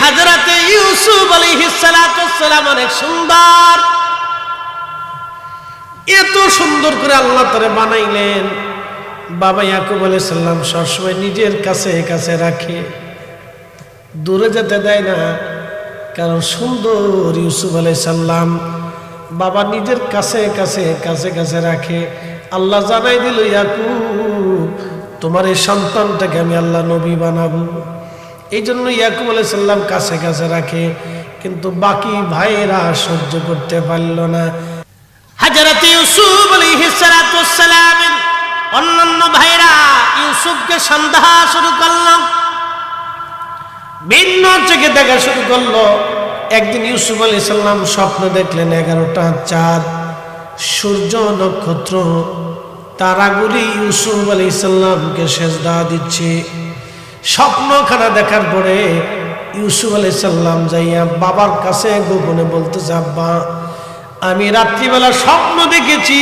হযরতে ইউসুফ আলাইহিস সালাতু সালাম অনেক সুন্দর, এত সুন্দর করে আল্লাহ তাআলা বানাইলেন। বাবা ইয়াকুব আলাইহিস সালাম সবসময় নিজের কাছে কাছে রাখে, দূরে যেতে দেয় না, কারণ সুন্দর ইউসুফ আলাইহিস সালাম বাবা নিজের কাছে কাছে কাছে কাছে রাখে। আল্লাহ জানাই দিল, ইয়াকুব তোমার এই সন্তানটাকে আমি আল্লাহ নবী বানাবো। এই জন্য ইয়াকুব আলাইহিস সালাম কাছে কাছে রাখে, কিন্তু বাকি ভাইরা সহ্য করতে পারল না। হযরত ইউসুফ আলাইহিস সালাতু সালাম অন্যান্য ভাইরা ইউসুফকে সন্দেহ শুরু করলো, ভিন্ন চোখে দেখা শুরু করলো। একদিন ইউসুফ আলাইহিস সালাম স্বপ্ন দেখলেন 11টা চাঁদ, সূর্য, নক্ষত্র, তারাগুলি ইউসুফ আলাইহিস সালামকে সেজদা দিচ্ছে। স্বপ্নখানা দেখার পরে ইউসুফ আলাইহিস সালাম যাইয়া বাবার কাছে গোপনে বলতেছে, আব্বা আমি রাত্রিবেলা স্বপ্ন দেখেছি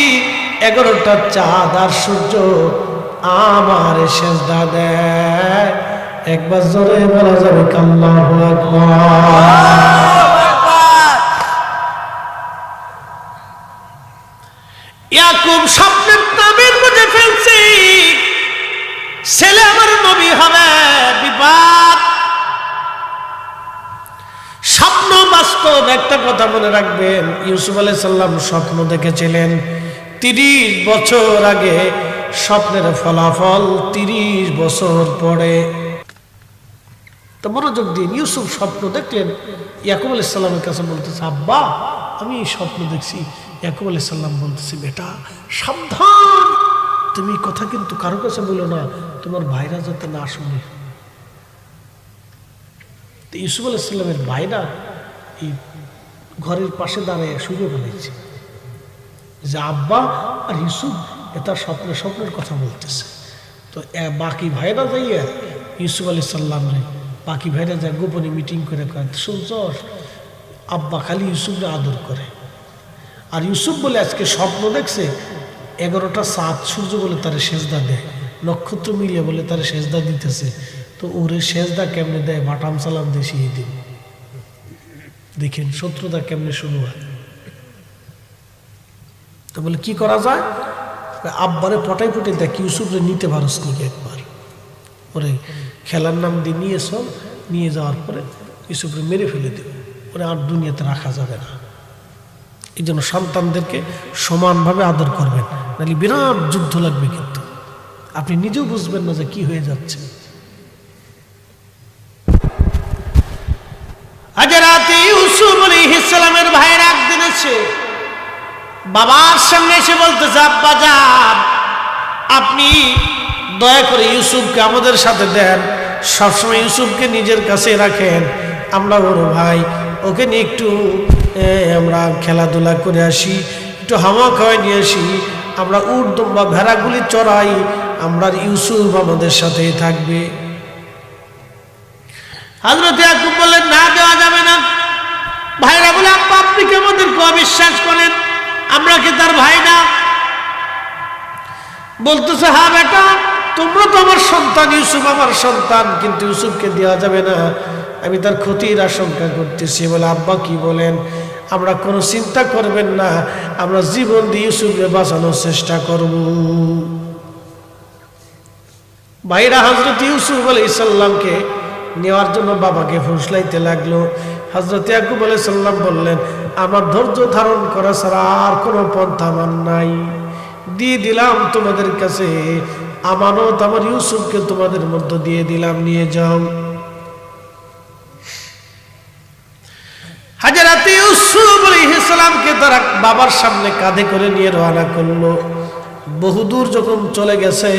11টা চাঁদ আর সূর্য আমার সেজদা দেয়। একবার জোরে বলা যাবে আল্লাহু আকবার। ইয়াকুব স্বপ্নের তাবির বুঝে ফেলছে, ছেলে আমার নবী হবে, বিপদ। স্বপ্ন বাস্তব, একটা কথা মনে রাখবেন, ইউসুফ আলাইহিস সালাম স্বপ্ন দেখেছিলেন 30 বছর আগে, স্বপ্নের ফলাফল 30 বছর পরে। তো মনোযোগ দিন, ইউসুফ স্বপ্ন দেখলেন, ইয়াকুব আলাইহিস সালামের কাছে বলতেছে, আব্বা আমি স্বপ্ন দেখছি। ইয়াকুব আলাইহিস সালাম বলতেছে, বেটা সাবধান, তুমি কথা কিন্তু কারো কাছে বলো না, তোমার ভাইরা যাতে না শুনে। তো ইউসুফ আলাইহিস সালামের ভাইরা এই ঘরের পাশে দাঁড়িয়ে শুনে ফেলেছে যে আব্বা আর ইউসুফ এটা স্বপ্নের কথা বলতেছে। তো বাকি ভাইরা যাইয়া ইউসুফ আলাইহিস সালাম বাকি ভাইরা যায় গোপনে মিটিং করে কয়, শুনছ আব্বা খালি ইউসুফকে আদর করে, আর ইউসুফ বলে আজকে স্বপ্ন দেখছে 11টা চাঁদ সূর্য বলে তার সেজদা দেয়, নক্ষত্র মিলে বলে তার সেজদা দিতেছে। তো ওরে সেজদা কেমনে দেয়, বাটাম সালাম দেশিয়ে দিন। দেখেন শত্রুতা কেমনে শুরু হয়। তো বলে কি করা যায়, আব্বারে পটাই পটে দেখ ইউসুফরে নিতে পারস নাকি একবার, ওরে খেলার নাম দিয়ে নিয়ে যাওয়ার পরে ইউসুফরে মেরে ফেলে দেবে, ওরে আর দুনিয়াতে রাখা যাবে না। এই জন্য সন্তানদেরকে সমানভাবে আদর করবেন, নাহলে বিরাট যুদ্ধ লাগবে, কিন্তু আপনি নিজেও বুঝবেন না যে কি হয়ে যাচ্ছে। হযরত ইউসুফ আলাইহিস সালামের ভাইরা একদিন এসে বাবার সামনে এসে বলতেছে, আব্বা যান আপনি দয়া করে ইউসুফকে আমাদের সাথে দেন, সবসময় ইউসুফকে নিজের কাছে রাখেন, আমরা ওর ভাই, ওকে নিয়ে একটু আমরা খেলাধুলা করে আসি, একটু হাওয়া খাওয়াই নিয়ে আসি, আমরা উট দুম্বা ভেড়াগুলি চড়াই, আমরা ইউসুফ আমাদের সাথেই থাকবে। হযরত ইয়াকুব বললেন, না দেওয়া যাবে না। ভাইরা বলে, আব্বা আপনি কি আমাদেরকে অবিশ্বাস করেন, আমরা কি তার ভাই না? বলতেছে, হ্যাঁ বেটা তোমরা তো আমার সন্তান, ইউসুফ আমার সন্তান, কিন্তু ইউসুফকে দেওয়া যাবে না, আমি তার ক্ষতির আশঙ্কা করতেছি। বলে, আব্বা কি বলেন? আমরা কোনো চিন্তা করবেন না, আমরা জীবন দিয়ে ইউসুফকে বাঁচানোর চেষ্টা করব। ভাইরা হযরত ইউসুফ আলাইহিস সালামকে নেওয়ার জন্য বাবাকে ফুসলাইতে লাগলো। হযরত ইয়াকুব আলাইহিস সালাম বললেন, আমার ধৈর্য ধারণ করা ছাড়া আর কোনো পন্থা আমার নাই, দিয়ে দিলাম তোমাদের কাছে আমানত, আমার ইউসুফকে তোমাদের মধ্যে দিয়ে দিলাম, নিয়ে যাও। হযরত ইউসুফ আলাইহিস সালামকে তারা বাবার সামনে কাঁধে করে নিয়ে রওনা করলো। বহুদূর যখন চলে গেছে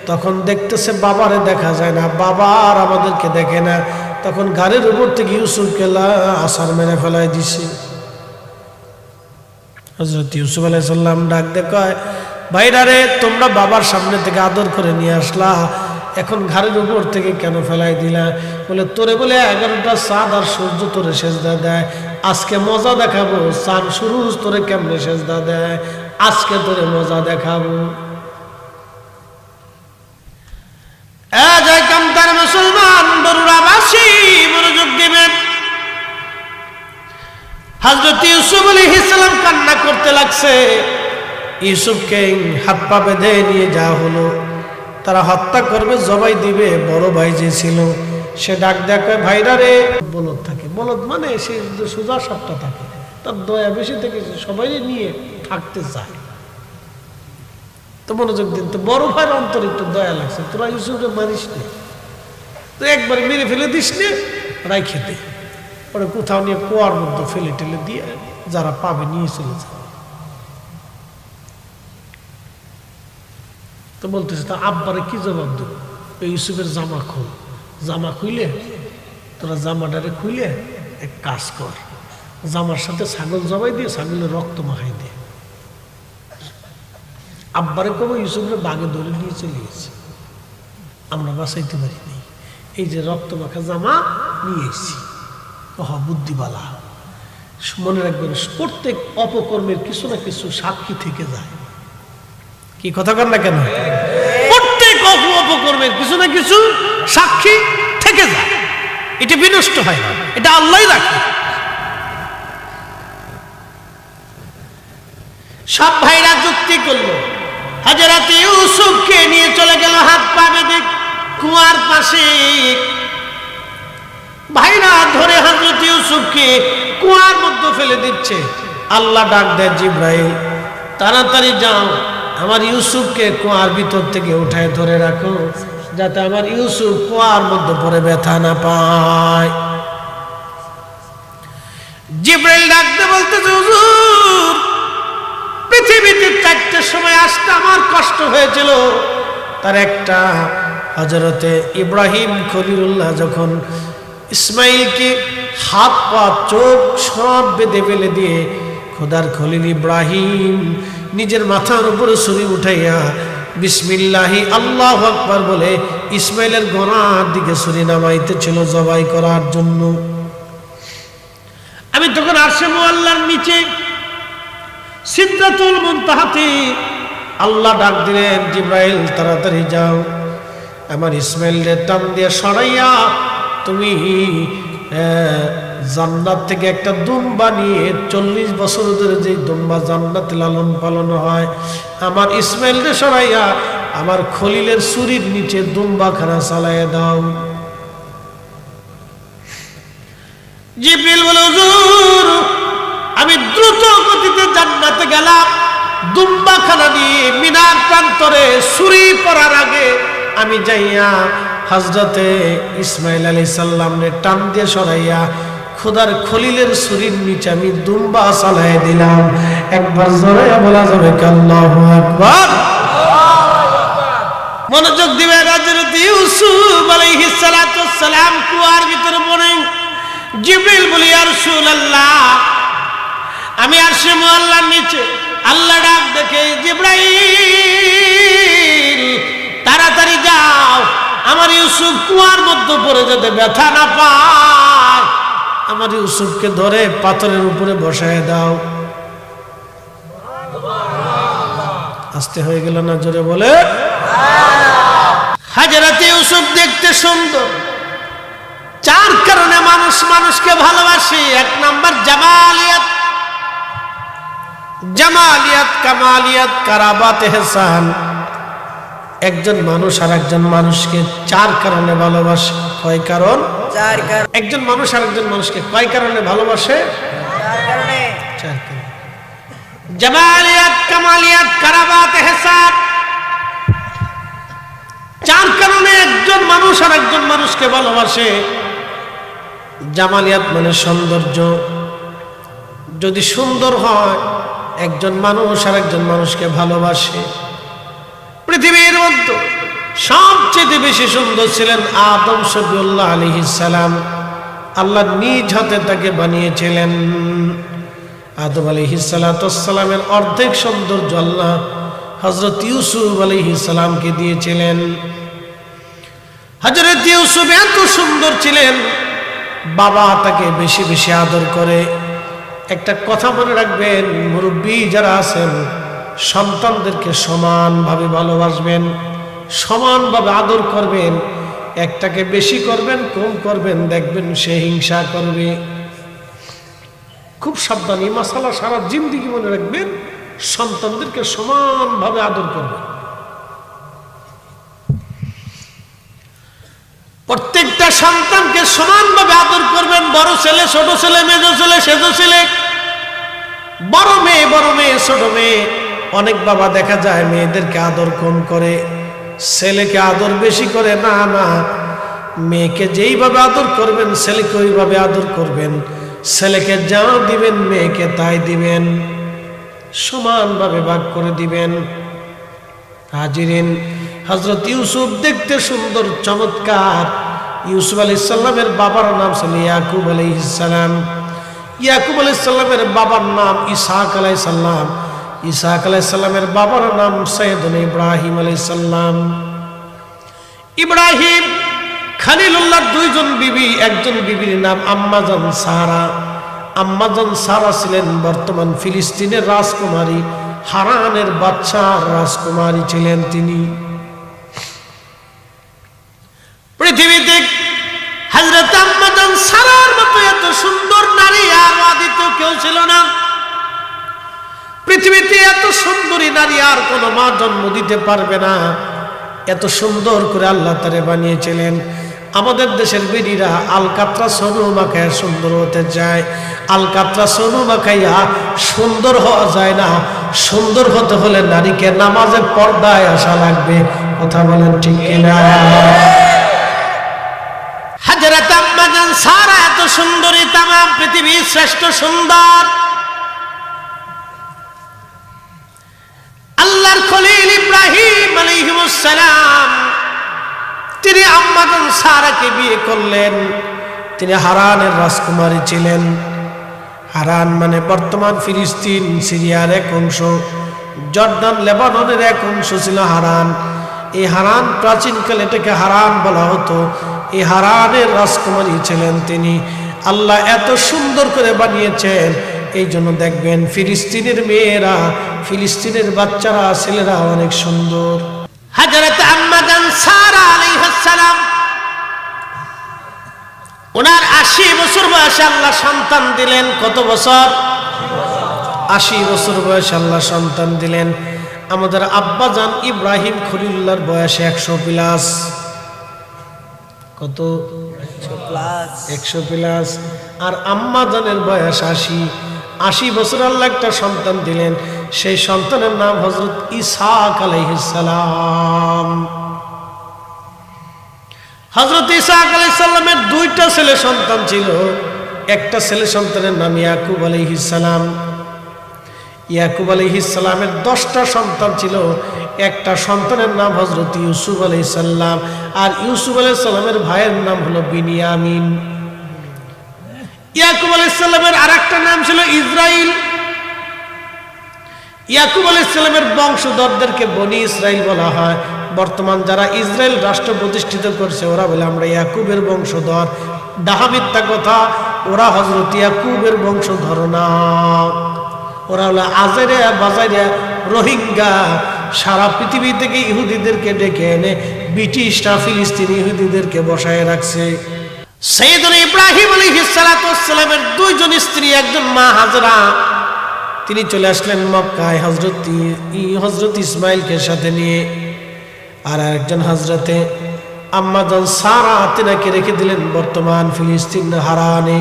তখন দেখতেছে বাবারে দেখা যায় না, বাবার আমাদেরকে দেখে না। তখন গাড়ির উপর থেকে ইউসুফকে আছার মেরে ফেলাই দিছে। হযরত ইউসুফ আলাইহিস সালাম ডাক দেখায়, ভাইরা রে তোমরা বাবার সামনে থেকে আদর করে নিয়ে আসলা, এখন ঘাড়ের উপর থেকে কেন ফেলাই দিলা? বলে, তোরে বলে 11টা চাঁদ আর সূর্য তোরে সেজদা দেয়, আজকে মজা দেখাবো, চাঁদ সূর্য তোরে কেমনে সেজদা দেয়, আজকে তোরে মজা দেখাবো। জয় কামতার মুসলমান বরুড়াবাসী মনোযোগ দিবেন, হযরত ইউসুফ আলাইহিস সালাম কান্না করতে লাগছে। ইউসুফকে হাত পা বেঁধে নিয়ে যাওয়া হলো, তারা হত্যা করবে, জবাই দিবে। বড় ভাই যে ছিল সে ডাক দেখে, ভাইরা রে, বলদ থাকে, বলদ মানে সে সোজা সাপটা থাকে, তার দয়া বেশি থেকে সবাই নিয়ে থাকতে চায়। তো মনোযোগ দিন, তো বড় ভাইয়ের অন্তরে একটু দয়া লাগছে, তোরা ইউসুফকে মারিস নে, তো একবারে মেরে ফেলে দিস নে, রাই খেতে পরে কোথাও নিয়ে কুয়ার মধ্যে ফেলে টেলে দিয়ে যারা পাবে নিয়ে চলে যায়। তো বলতেছে, তা আব্বারে কি জবাব দেব? ইউসুফের জামা খোল, জামা খুইলে তোরা জামাটারে খুইলে এক কাজ কর, জামার সাথে ছাগল জবাই দিয়ে ছাগলের রক্ত মাখাই দিয়ে। আব্বারে কবে ইউসুফের বাগে ধরে নিয়ে চলে গেছে, আমরা বাঁচাইতে পারিনি, এই যে রক্ত মাখা জামা নিয়ে এসেছি। বুদ্ধিবালা, মনে রাখবেন প্রত্যেক অপকর্মের কিছু না কিছু সাক্ষী থেকে যায়। কি কথা কর না কেন? প্রত্যেক অপকর্মের কিছু না কিছু সাক্ষী থেকে যায়, এটা বিনষ্ট হয় না, এটা আল্লাহই রাখে। সব ভাইরা যুক্তি করলো, হযরত ইউসুফকে নিয়ে চলে গেল হাত পা বেঁধে কুয়ার পাশে। ভাইরা ধরে হযরত ইউসুফকে কুয়ার মধ্যে ফেলে দিচ্ছে। আল্লাহ ডাক দেয়, জিবরাইল তাড়াতাড়ি যাও, আমার ইউসুফকে কুয়ার ভিতর থেকে উঠায় ধরে রাখো, যাতে আমার ইউসুফ কুয়ার মধ্যে পড়ে ব্যথা না পায়। জিবরাইল ডাকতে বলতেছে, হুজুর পৃথিবীতে চারটে সময় আসতে আমার কষ্ট হয়েছিল, তার একটা হযরতে ইব্রাহিম খলিলুল্লাহ যখন ইসমাইলকে হাত পা চোখ সব বেঁধে ফেলে দিয়ে খোদার খলিল ইব্রাহিম নিজের মাথার উপরে ছুরি উঠাইয়া বিসমিল্লাহি আল্লাহু আকবার বলে ইসমাইলের গলার দিকে ছুরি নামাইতেছিল জবাই করার জন্য। আমি তখন আরশে মুআল্লার নিচে সিদরাতুল মুনতাহাতে আল্লাহ ডাক দিলেন, জিবরাইল তাড়াতাড়ি যাও, আমার ইসমাইলের টান দিয়ে সরাইয়া তুমি জান্নাত থেকে একটা দুম্বা নিয়ে 40 বছর ধরে যে দুম্বা জান্নাতে লালন পালন হয়, আমার ইসমাইলকে সরাইয়া আমার খলিলের ছুরির নিচে দুম্বাখানা চালাইয়া দাও। জিবরিল বলে, হুজুর আমি দ্রুত গতিতে জান্নাতে গেলাম, দুম্বাখানা নিয়ে মিনার প্রান্তরে ছুরি পড়ার আগে আমি যাইয়া হযরতে ইসমাইল আলাইহিস সালামকে টান দিয়ে সরাইয়া খোদার খলিলের ছুরির নিচে আমি দুম্বা চালাই দিলাম। একবার জোরে বলা যাবে কি আল্লাহু আকবার? মনোযোগ দিবে। হযরত ইউসুফ আলাইহিস সালাতু ওয়াস সালাম কুয়ার ভিতরে পড়ে। জিবরিল বলে, ইয়া রাসূলুল্লাহ আমি আরশে মুআল্লার নিচে। আল্লাহ ডাক দেখে, জিবরাইল তাড়াতাড়ি যাও, আমার ইউসুফ কুয়ার মধ্যে পড়ে যেতে ব্যথা না পায়, আমার ইউসুফকে ধরে পাথরের উপরে বসায় দাও। আস্তে হয়ে গেল না? জোরে বলে। হযরত ইউসুফ দেখতে সুন্দর, চার কারণে মানুষ মানুষকে ভালোবাসে। এক নাম্বার জামালিয়াত, জামালিয়াত, কামালিয়াত, কারাবাত, ইহসান। একজন মানুষ আর একজন মানুষকে চার কারণে ভালোবাসে। কয় কারণ? চার কারণ। একজন মানুষ আর একজন মানুষকে কয় কারণে ভালোবাসে? চার কারণে। চার কারণে। জামালিয়াত, কামালিয়াত, কারাবাত, ইহসান। চার কারণে একজন মানুষ আর একজন মানুষকে ভালোবাসে। জামালিয়াত মানে সৌন্দর্য, যদি সুন্দর হয় একজন মানুষ আর একজন মানুষকে ভালোবাসে। পৃথিবীর মধ্যে সবচেয়ে বেশি সুন্দর ছিলেন আদম শফিউল্লাহ আলাইহিস সালাম। আল্লাহ নিজ হাতে তাকে বানিয়েছিলেন। আদম আলাইহিস সালাতু ওয়াস সালামের অর্ধেক সৌন্দর্য আল্লাহ হযরত ইউসুফ আলাইহিস সালামকে দিয়েছিলেন। হযরত ইউসুফ এত সুন্দর ছিলেন, বাবা তাকে বেশি বেশি আদর করে। একটা কথা মনে রাখবেন, মুরব্বী যারা আছেন সন্তানদেরকে সমানভাবে ভালোবাসবেন, সমানভাবে আদর করবেন। একটাকে বেশি করবেন, কম করবেন, দেখবেন সে হিংসা করবে। খুব সাবধানী মাসালা সারা জিন্দেগি মনে রাখবেন, সন্তানদেরকে সমানভাবে আদর করবেন। প্রত্যেকটা সন্তানকে সমানভাবে আদর করবেন। বড় ছেলে, ছোট ছেলে, মেজ ছেলে, সেজ ছেলে, বড় মেয়ে, ছোট মেয়ে। অনেক বাবা দেখা যায় মেয়েদেরকে আদর কম করে, ছেলেকে আদর বেশি করে। না না, মেয়েকে যেইভাবে আদর করবেন ছেলেকে ওইভাবে আদর করবেন। ছেলেকে যা দিবেন মেয়েকে তাই দিবেন, সমানভাবে ভাগ করে দিবেন। হাজিরিন, হযরত ইউসুফ দেখতে সুন্দর, চমৎকার। ইউসুফ আলাইহিস সালামের বাবার নাম ছিল ইয়াকুব আলাইহিস সালাম। ইয়াকুব আলাইহিস সালামের বাবার নাম ইসহাক আলাইহিস সালাম। ইসহাক আলাইহিস সালামের বাবার নাম সাইয়েদুনা ইব্রাহিম আলাইহিস সালাম। ইব্রাহিম খলিলুল্লাহর দুইজন বিবি, একজন বিবির নাম আম্মাজান সারা। আম্মাজান সারা ছিলেন বর্তমান ফিলিস্তিনের রাজকুমারী, হারানের বাদশার রাজকুমারী ছিলেন তিনি। পৃথিবীতে হযরত আম্মাজান সারার মতো এত সুন্দর নারী আর দ্বিতীয় কেউ ছিল না। পৃথিবীতে এত সুন্দরী নারী আর কোনো মা জন্ম দিতে পারবে না। এত সুন্দর করে আল্লাহ তারে বানিয়েছিলেন। আমাদের দেশের বেডিরা আলকাতরা সোনু মাখায় সুন্দর হতে চায়। আলকাতরা সোনু মাখাইয়া সুন্দর হওয়া যায় না। সুন্দর হতে হলে নারীকে নামাজের পর্দায় আসা লাগবে। কথা বলেন ঠিক কিনা? হযরত আম্মাজান সারা এত সুন্দরী, তামাম পৃথিবীর শ্রেষ্ঠ সুন্দর। আল্লাহর খলিল ইব্রাহিম আলাইহিস সালাম তিনি আম্মাজান সারাকে বিয়ে করলেন। তিনি হারানের রাজকুমারী ছিলেন। হারান মানে বর্তমান ফিলিস্তিন, সিরিয়ার এক অংশ, জর্ডান লেবাননের এক অংশ ছিল হারান। এই হারান প্রাচীনকালে এটাকে হারান বলা হতো। এই হারানের রাজকুমারী ছিলেন তিনি। আল্লাহ এত সুন্দর করে বানিয়েছেন, এই জন্য দেখবেন ফিলিস্তিনের মেয়েরা, ফিলিস্তিনের বাচ্চারা, ছেলেরা অনেক সুন্দর। হযরত আম্মাজান সারা আলাইহিস সালাম ওনার 80 বছর বয়সে আল্লাহ সন্তান দিলেন। কত বছর? 80 বছর বয়সে আল্লাহ সন্তান দিলেন। আমাদের আব্বাজান ইব্রাহিম খলিলুল্লাহর বয়স 100 প্লাস। কত? 100 প্লাস। আর আম্মাজানের বয়স 80 বছর আল্লাহ একটা সন্তান দিলেন। সেই সন্তানের নাম হযরত ইসহাক আলাইহিস সালাম। হযরত ইসহাক আলাইহিস সালামের 2টা ছেলে সন্তান ছিল। একটা ছেলে সন্তানের নাম ইয়াকুব আলাইহিস সালাম। ইয়াকুব আলাইহিস সালামের 10টা সন্তান ছিল। একটা সন্তানের নাম হযরত ইউসুফ আলাইহিস সালাম। আর ইউসুফ আলাইহিস সালামের ভাইয়ের নাম হলো বিনিয়ামিন। ইয়াকুব আলাইহিস সালামের আরেকটা নাম ছিল ইসরাইল। ইয়াকুব আলাইহিস সালামের বংশধরদেরকে বনি ইসরাইল বলা হয়। বর্তমান যারা ইসরায়েল রাষ্ট্র প্রতিষ্ঠিত করছে ওরা বলে আমরা ইয়াকুবের বংশধর। ডাহা মিথ্যা কথা, ওরা হযরত ইয়াকুবের বংশধর না। ওরা হলো আজেরে বাজারে রোহিঙ্গা। সারা পৃথিবী থেকে ইহুদিদেরকে ডেকে এনে ব্রিটিশরা ফিলিস্তিনি ইহুদিদেরকে বসায় রাখছে। সাইয়েদুনা ইব্রাহিম আলাইহিস সালাতু ওয়াস সালামের 2জন স্ত্রী, একজন মা হাজরা, তিনি চলে আসলেন মক্কায় হযরত ইসমাইলকে সাথে নিয়ে। আর একজন হযরতে আম্মাজান সারা তিনাকে রেখে দিলেন বর্তমান ফিলিস্তিন হারানে।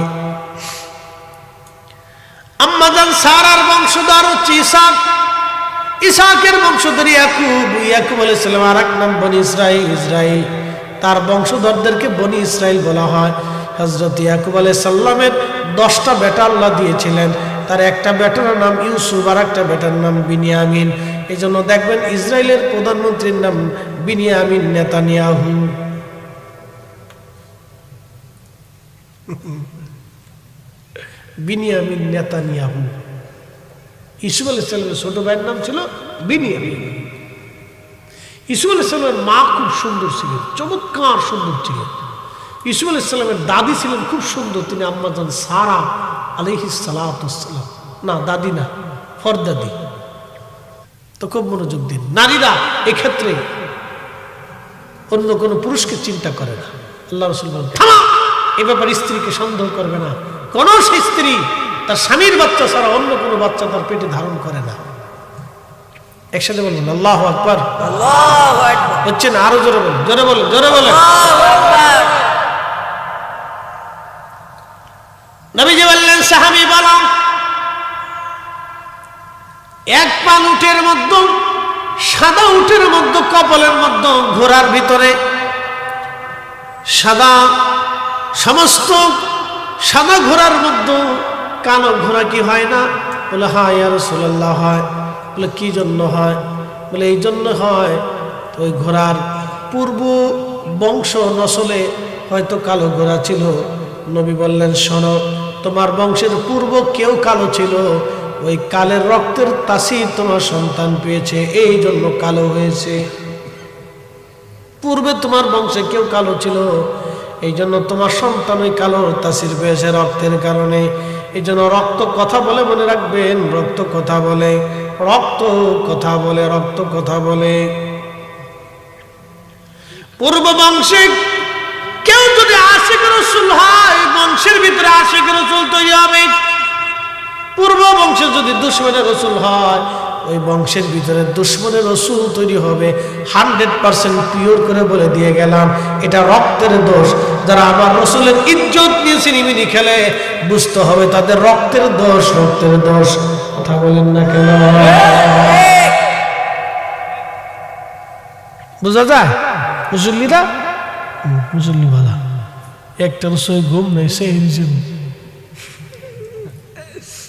আম্মাজান সারার বংশধর হচ্ছে ইসহাক। ইসহাকের বংশধর ইয়াকুব। ইয়াকুব আলাইহিস সালাম আর এক নাম বনি ইসরাইল। তার বংশধরদেরকে বনি ইসরাইল বলা হয়। হযরত ইয়াকুব আলাইহিস সালামের 10টা বেটা আল্লাহ দিয়েছিলেন। তার একটা বেটার নাম ইউসুফ, আর একটা বেটার নাম বিনিয়ামিন। এই জন্য দেখবেন ইসরায়েলের প্রধানমন্ত্রীর নাম বিনিয়ামিন নেতানিয়াহু। বিনিয়ামিন নেতানিয়াহু। ইউসুফ আলাইহিস সালামের ছোট ভাইয়ের নাম ছিল বিনিয়ামিন। ইউসুফ আলাইহিস সালামের মা খুব সুন্দর ছিলেন, চমৎকার সুন্দর ছিলেন। ইউসুফ আলাইহিস সালামের দাদি ছিলেন খুব সুন্দর, তিনি আম্মাজান সারা আলাইহিস সালাতু ওয়াস সালাম। না, দাদি না, ফরদাদি। তো খুব মনোযোগ দিন। নারীরা এক্ষেত্রে অন্য কোনো পুরুষকে চিন্তা করে না। আল্লাহ রাসূল বলেন, থামা, এ ব্যাপারে স্ত্রীকে সন্দেহ করবে না। কোন স্ত্রী তার স্বামীর বাচ্চা ছাড়া অন্য কোনো বাচ্চা তার পেটে ধারণ করে না। একসাথে বলুন আল্লাহু আকবার। আল্লাহু আকবার। হচ্ছে না, আরো জোরে বলুন, জোরে বলুন, জোরে বলুন। আল্লাহু আকবার। নবীজি বললেন, সাহাবী বলো, এক পাল উটের মধ্যে, সাদা উটের মধ্যে, কপালের মধ্যে, ঘোড়ার ভিতরে সাদা, সমস্ত সাদা ঘোড়ার মধ্যে কালো ঘোড়া কি হয় না? বলে হ্যাঁ ইয়া রাসূলুল্লাহ হয়। বলে কি জন্য হয়? বলে এই জন্য হয়, তো ওই ঘোড়ার পূর্ব বংশ নসলে হয়তো কালো ঘোড়া ছিল। নবী বললেন, শোনো, তোমার বংশের পূর্ব কেউ কালো ছিল, ওই কালের রক্তের তাসির তোমার সন্তান পেয়েছে, এই জন্য কালো হয়েছে। পূর্বে তোমার বংশে কেউ কালো ছিল, এই জন্য তোমার সন্তান ওই কালো তাসির পেয়েছে রক্তের কারণে। এই জন্য রক্ত কথা বলে, মনে রাখবেন, রক্ত কথা বলে, রক্ত কথা বলে, রক্ত কথা বলে। পূর্ব বংশে কেউ যদি আশিক রাসূল হয়, বংশের ভিতরে আশিক রাসূল তৈরি হবে। পূর্ব বংশে যদি দুশমনের রাসূল হয়, ওই বংশের ভিতরে দুশমনের রাসূল তৈরি হবে। 100% পিওর করে বলে দিয়ে গেলাম, এটা রক্তের দোষ। যারা আমার রাসূলের ইজ্জত নিয়ে সিনেমিনি খেলে, বুঝতে হবে তাদের রক্তের দোষ, রক্তের দোষ। কথা বলেন না কেন? বুঝা যায়? মুসল্লিরা, মুসল্লি ভালা একটা রসই ঘুম নেই, সেই হিসেবে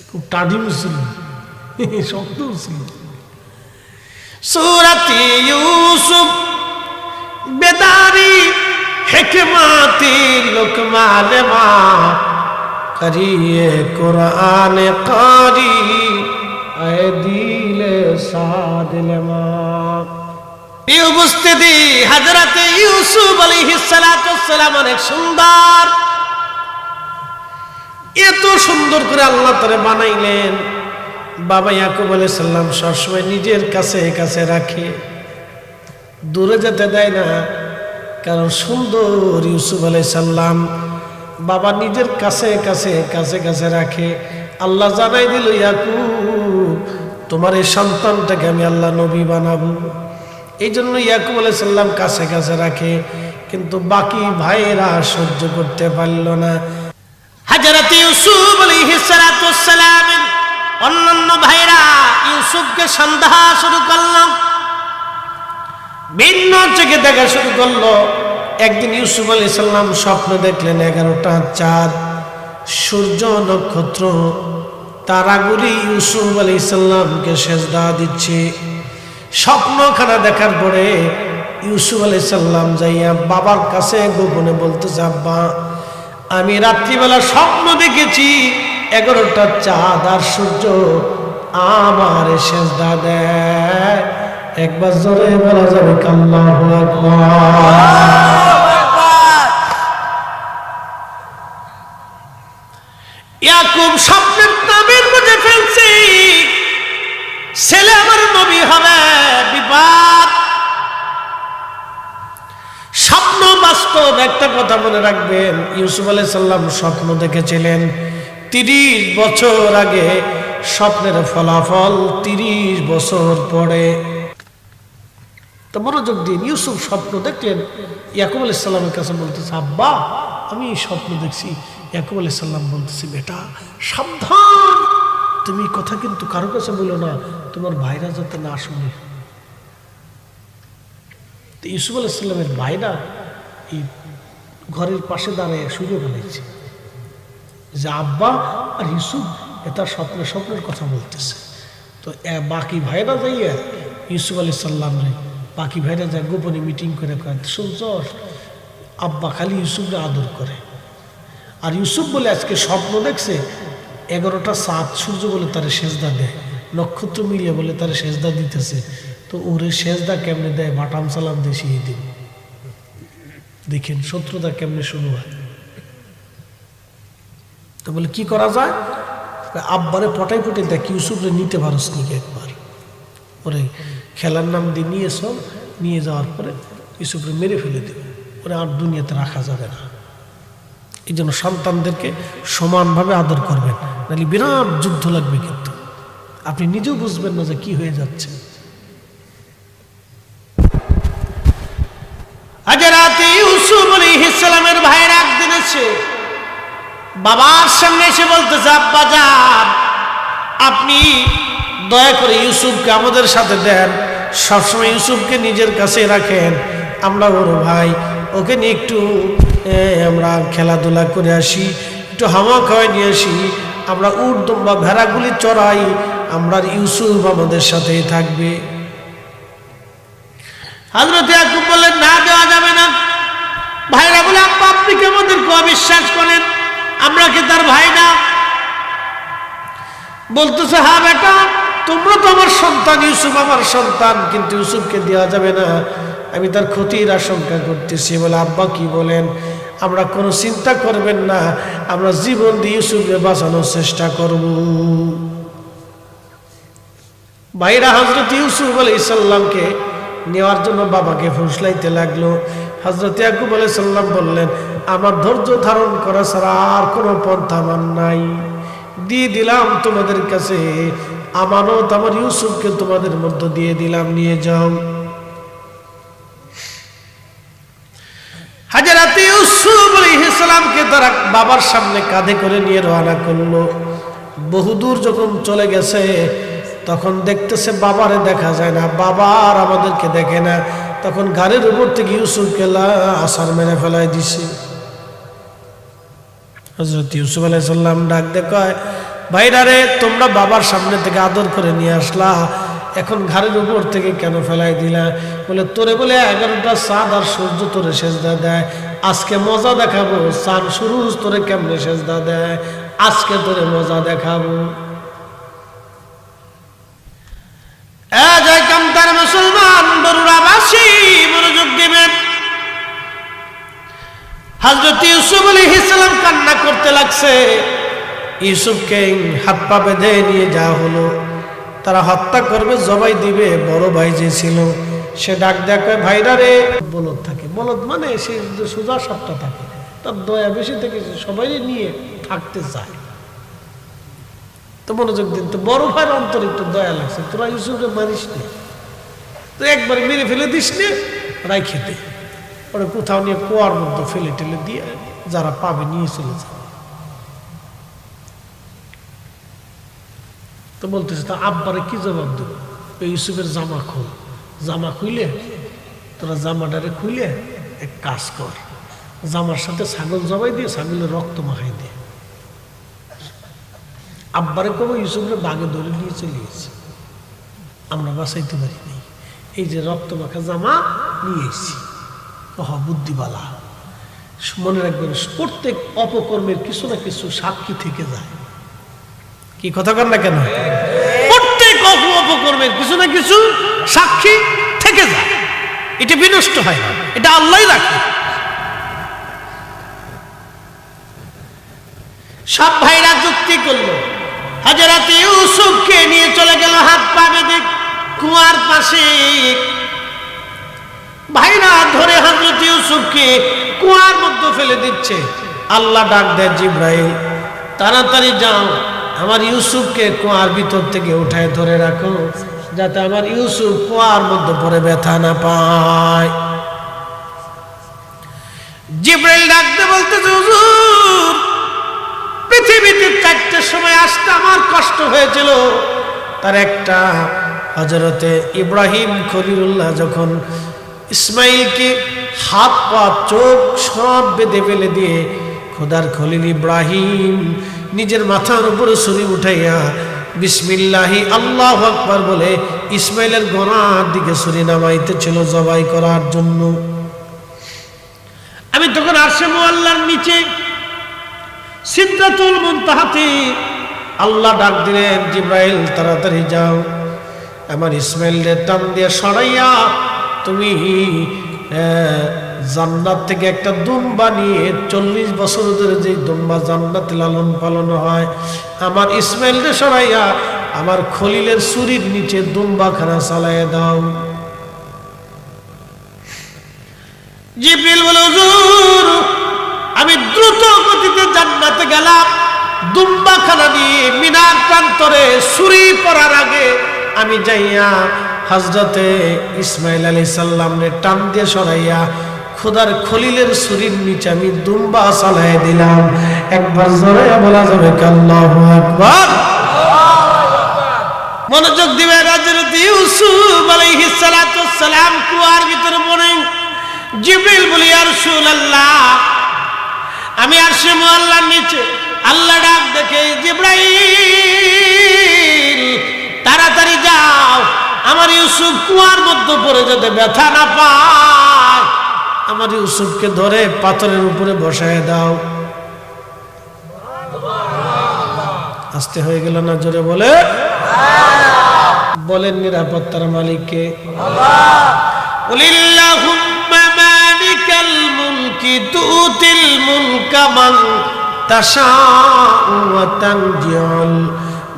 খুব টাডি মুসল্লি, শক্ত মুসল্লি। সূরাতে ইউসুফ বেদারি হিকমতি লুকমান মা করিয়ে কুরআন কারি আয়ে দিলে সাদিল মা। এই উপস্থিতি হযরতে ইউসুফ আলাইহিস সালাতু ওয়াস সালাম অনেক সুন্দর, এত সুন্দর করে আল্লাহ তাআলা বানাইলেন। বাবা ইয়াকুব আলাইহিস সালাম সবসময় নিজের কাছে কাছে রাখে, দূরে যেতে দেয় না, কারণ সুন্দর ইউসুফ আলাইহিস সালাম বাবা নিজের কাছে কাছে কাছে কাছে রাখে। আল্লাহ জানাই দিল, ইয়াকুব, তোমার এই সন্তানটাকে আমি আল্লাহ নবী বানাবো। এই জন্য ইয়াকুব আলাইহিস সালাম কাছে কাছে রাখে, কিন্তু বাকি ভাইয়েরা সহ্য করতে পারল না। হযরত ইউসুফ আলাইহিস সালাতু ওয়াস সালাম অন্যান্য ভাইরা ইউসুফকে সন্দেহ শুরু করলো, ভিন্ন চোখে দেখা শুরু করলো। একদিন ইউসুফ আলাইহিস সালাম স্বপ্ন দেখলেন 11টা চাঁদ, সূর্য, নক্ষত্র, তারাগুলি ইউসুফ আলাইহিস সালামকে সেজদা দিচ্ছে। স্বপ্নখানা দেখার পরে ইউসুফ আলাইহিস সালাম যাইয়া বাবার কাছে গোপনে বলতেছে, আব্বা, আমি রাত্রিবেলা স্বপ্ন দেখেছি 11টা চাঁদ আর সূর্য আমার সেজদা দেয়। একবার জোরে বলা যাবে আল্লাহু আকবার। ইয়াকুব স্বপ্নের তাবির বুঝে ফেলছে, ছেলে আমার নবী হবে, বিপদ। স্বপ্ন বাস্তব, একটা কথা মনে রাখবেন, ইউসুফ আলাইহিস সালাম স্বপ্ন দেখেছিলেন 30 বছর আগে, স্বপ্নের ফলাফল 30 বছর পরে। তো মনোযোগ দিন, ইউসুফ স্বপ্ন দেখলেন, ইয়াকুব আলাইহিস সালামের কাছে বলতেছে, আব্বা, আমি স্বপ্ন দেখছি। ইয়াকুব আলাইহিস সালাম বলতেছে, বেটা সাবধান, তুমি কথা কিন্তু কারো কাছে বলো না, তোমার ভাইরা যাতে না শুনে। তো ইউসুফ আলাইহিস সালামের ভাইরা এই ঘরের পাশে দাঁড়ায় শুনে বলেছে যে আব্বা আর ইউসুফ এটা স্বপ্নের কথা বলতেছে। তো বাকি ভাইরা যাইয়া ইউসুফ আলাইহিস সালাম রে, বাকি ভাইরা যায় গোপনে মিটিং করে কয়, শুনছ, আব্বা খালি ইউসুফরে আদর করে, আর ইউসুফ বলে আজকে স্বপ্ন দেখছে 11টা চাঁদ সূর্য বলে তারে সেজদা দেয়, নক্ষত্র মিলে বলে তারে সেজদা দিতেছে। তো ওরে সেজদা কেমনে দেয়, বাটাম সালাম দেশিয়ে দিন। দেখেন শত্রুতা কেমনে শুরু হয়। তো বলে কি করা যায়, আব্বারে পটাই পটাই দেখ, ইউসুফরে নিতে পারস নাকি একবার, ওরে খেলার নাম দিয়ে নিয়ে যাওয়ার পরে ইউসুফরে মেরে ফেলে দেবে, ওরে আর দুনিয়াতে রাখা যাবে না। এই জন্য সন্তানদেরকে সমানভাবে আদর করবেন, তাহলে বিরাট যুদ্ধ লাগবে, কিন্তু আপনি নিজেও বুঝবেন না যে কি হয়ে যাচ্ছে। হযরত ইউসুফ আলাইহিস সালামের ভাইয়ের একদিন এসে বাবার সামনে এসে বলতেছে, আব্বা যান, আপনি দয়া করে ইউসুফকে আমাদের সাথে দেন, সবসময় ইউসুফকে নিজের কাছে রাখেন, আমরা ওর ভাই, ওকে নিয়ে একটু আমরা খেলাধুলা করে আসি, একটু হাওয়া খাওয়াই নিয়ে আসি, আমরা উট দুম্বা ভেড়াগুলি চড়াই, আমরা ইউসুফ আমাদের সাথেই থাকবে। হযরত ইয়াকুব বললেন, না, দেওয়া যাবে না। ভাইরা বলে, আব্বা আপনি কি আমাদেরকে অবিশ্বাস করেন? আমরা কি তার ভাই না? বলতেছে, হ্যাঁ বেটা, তোমরা তো আমার সন্তান, ইউসুফ আমার সন্তান, কিন্তু ইউসুফকে দেওয়া যাবে না, আমি তার ক্ষতির আশঙ্কা করতেছি। বলে, আব্বা কি বলেন? আমরা কোনো চিন্তা করবেন না, আমরা জীবন দিয়ে ইউসুফকে বাঁচানোর চেষ্টা করব। ভাইরা হযরত ইউসুফ আলাইহিস সালামকে নেওয়ার জন্য বাবাকে ফুসলাইতে লাগলো। হযরত ইয়াকুব আলাইহিস সালাম বললেন, আমার ধৈর্য ধারণ করা ছাড়া আর কোনো পন্থা আমার নাই, দিয়ে দিলাম তোমাদের কাছে আমানত, আমার ইউসুফকে তোমাদের মধ্যে দিয়ে দিলাম, নিয়ে যাও। হযরত ইউসুফ আলাইহিস সালামকে তারা বাবার সামনে কাঁধে করে নিয়ে রওনা করলো। বহুদূর যখন চলে গেছে, তখন দেখতেছে বাবারে দেখা যায় না, বাবার আমাদেরকে দেখে না। তখন গাড়ির উপর থেকে ইউসুফকে আছাড় মেরে ফেলাই দিছে। হযরত ইউসুফ আলাইহিস সালাম ডাক দিয়ে কয়, ভাইরা রে, তোমরা বাবার সামনে থেকে আদর করে নিয়ে আসলা, এখন ঘাড়ের উপর থেকে কেন ফেলাই দিলা? বলে, তোরে বলে 11টা চাঁদ আর সূর্য তোরে সেজদা দেয়, আজকে মজা দেখাবো, চাঁদ সূরজ তোরে কেমনে সেজদা দেয়, আজকে তোরে মজা দেখাবো। জয় কামতার মুসলমান বরুড়াবাসী, মনোযোগ দিবেন। হযরত ইউসুফ আলাইহিস সালাম কান্না করতে লাগছে। ইউসুফকে হাত পা বেঁধে নিয়ে যাওয়া হলো, তারা হত্যা করবে, জবাই দিবে। বড় ভাই যে ছিল সে ডাক দেয়, ভাইরা রে, বলদ থাকে, বলদ মানে সে সোজা সাপটা থাকে, তার দয়া বেশি থেকে সবাই নিয়ে থাকতে চায়। তো মনোযোগ দিন, তো বড় ভাইয়ের অন্তরে একটু দয়া লাগছে, তোরা ইউসুফকে মারিস নে, তো একবার মেরে ফেলে দিস নে, রাই খেতে ওরা কোথাও নিয়ে কুয়ার মধ্যে ফেলে টেলে দিয়ে যারা পাবে নিয়ে চলে যায়। তো বলতেছে, তা আব্বারে কি জবাব দেবো? ইউসুফের জামা খোল, জামা খুইলে তোরা জামাটারে খুইলে এক কাজ কর, জামার সাথে ছাগল জবাই দিয়ে ছাগলের রক্ত মাখাই দিয়ে। আব্বারে কবে ইউসুফরে বাগে ধরে নিয়ে চলে গেছে, আমরা বাঁচাইতে পারি নাই, এই যে রক্ত মাখা জামা নিয়ে এসেছি। বুদ্ধিবালা, মনে রাখবেন, প্রত্যেক অপকর্মের কিছু না কিছু সাক্ষী থেকে যায়। কি কথা কর না কেন? প্রত্যেক অপকর্মের কিছু না কিছু সাক্ষী থেকে যায়, এটা বিনষ্ট হয় না, এটা আল্লাহই রাখে। সব ভাইরা যুক্তি করলো, হযরত ইউসুফকে নিয়ে চলে গেল হাত পা বেঁধে কুয়ার পাশে। ভাইরা ধরে হযরত ইউসুফকে কুয়ার মধ্যে ফেলে দিচ্ছে। আল্লাহ ডাক দেয়, জিবরাইল তাড়াতাড়ি যাও, আমার ইউসুফকে কুয়ার ভিতর থেকে উঠায় ধরে রাখো, যাতে আমার ইউসুফ কুয়ার মধ্যে পড়ে ব্যথা না পায়। জিবরাইল ডাকতে বলতেছে, হুজুর, পৃথিবীতে 4টের সময় আসতে আমার কষ্ট হয়েছিল, তার একটা হযরতে ইব্রাহিম খলিলুল্লাহ যখন ইসমাইলকে হাত পা চোখ সব বেঁধে ফেলে দিয়ে খোদার খলিল ইব্রাহিম নিজের মাথার উপরে ছুরি উঠাইয়া বিসমিল্লাহি আল্লাহু আকবার বলে ইসমাইলের গলার দিকে ছুরি নামাইতেছিল জবাই করার জন্য। আমি তখন আরশে মুআল্লার নিচে সিদরাতুল মুনতাহাতে আল্লাহ ডাক দিলেন, জিবরাইল তাড়াতাড়ি যাও, আমার ইসমাইলের টান দিয়ে সরাইয়া তুমি জান্নাত থেকে একটা দুম্বা নিয়ে 40 বছর ধরে যে দুম্বা জান্নাতে লালন পালন হয়, আমার ইসমাইলকে সরাইয়া আমার খলিলের ছুরির নিচে দুম্বাখানা চালাইয়া দাও। জিবরিল বলে, হুজুর, আমি দ্রুত গতিতে জান্নাতে গেলাম, দুম্বা লম্বাখানা নিয়ে মিনার প্রান্তরে ছুরি পড়ার আগে আমি যাইয়া হযরতে ইসমাইল আলাইহিস সালামরে টান দিয়ে সরাইয়া খোদার খলিলের ছুরির নিচে আমি দুম্বা চালাই দিলাম। একবার জোরে বলা যাবে আল্লাহু আকবার। মনোযোগ দিবে। হযরত ইউসুফ আলাইহিস সালাতু ওয়াস সালাম কুয়ার ভিতরে পড়ে জিবরিল বলি ইয়া রাসূলুল্লাহ, আমি আরশে মুআল্লার নিচে আল্লাহ ডাক দেখে জিবরাইল তাড়াতাড়ি যাও, আমার ইউসুফ কুয়ার মধ্যে পড়ে যেতে ব্যথা না পায়, আমার ইউসুফকে ধরে পাথরের উপরে বসায় দাও। আস্তে হয়ে গেল না? জোরে বলে বলেন নিরাপত্তার মালিককে আল্লাহ। কুলিল্লাহুম্মা মালিকাল মুলকি তুতিল মুলকা মান তাশাউ ওয়া তানজিউল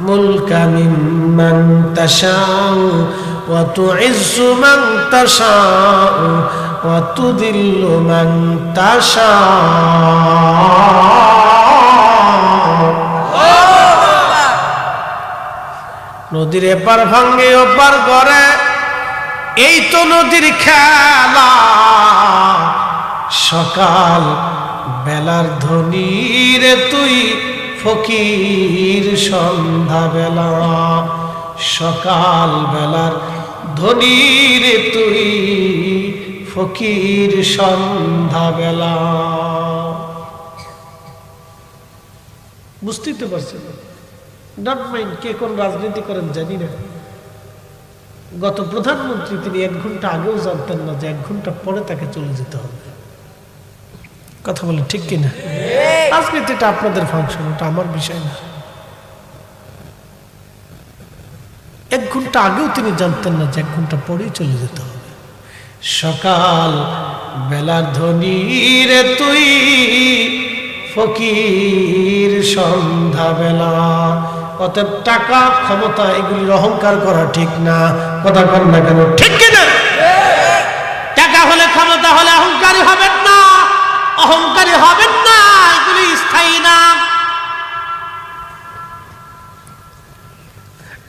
মুলকা মিম্মান তাশাউ ওয়া তুইজ্জু মান তাশাউ ওয়া তুযিল্লু মান তাশাউ। নদীর এপার ভাঙ্গে ওপার গড়ে, এই তো নদীর খেলা। সকাল বেলার ধনী রে তুই ফকির সন্ধ্যা বেলা, সকাল বেলার ধনী রে তুই ফকির সন্ধ্যা বেলা। বুঝতেই তো পারছেন? ডট মাইন্ড কে কোন রাজনীতি করেন জানি না। গত প্রধানমন্ত্রী তিনি 1 ঘন্টা আগেও জানতেন না যে 1 ঘন্টা পরে তাকে চলে যেতে হবে। কথা বলে ঠিক কিনা? রাজনীতিটা আপনাদের ফাংশন, ওটা আমার বিষয় না। 1 ঘন্টা আগেও তিনি জানতেন না যে 1 ঘন্টা পরেই চলে যেতে হবে। সকাল বেলার ধনী রে তুই ফকির সন্ধ্যা বেলা। অতএব টাকা ক্ষমতা এগুলির অহংকার করা ঠিক না। কথা কর না কেন? ঠিক কিনা? টাকা হলে ক্ষমতা হলে অহংকারী হবেন না, অহংকারী হবেন না, এগুলি স্থায়ী না।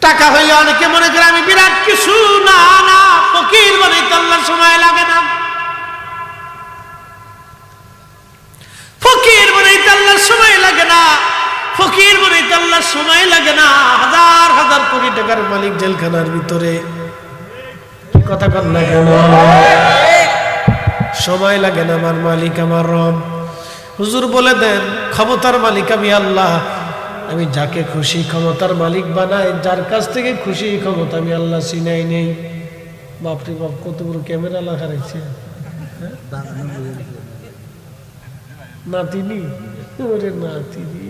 টাকা হইলে অনেকে মনে করে আমি বিরাট কিছু, না না, ফকির বলে আল্লাহর সময় লাগে না, ফকির বলে আল্লাহর সময় লাগে না, ফকির বলে আল্লাহর সময় লাগে না। হাজার হাজার কোটি টাকার মালিক জেলখানার ভিতরে, কথা কর না কেন? সময় লাগে না, আমার মালিক আমার রব। হুজুর বলে দেন ক্ষমতার মালিক আমি আল্লাহ, আমি যাকে খুশি ক্ষমতার মালিক বানাই, যার কাছ থেকে খুশি ক্ষমতা আমি আল্লাহ চিনাই নেই। বাপরে বাপ, কত বড় ক্যামেরা লাগা রয়েছে। নাতিনি, ওরে নাতিনি,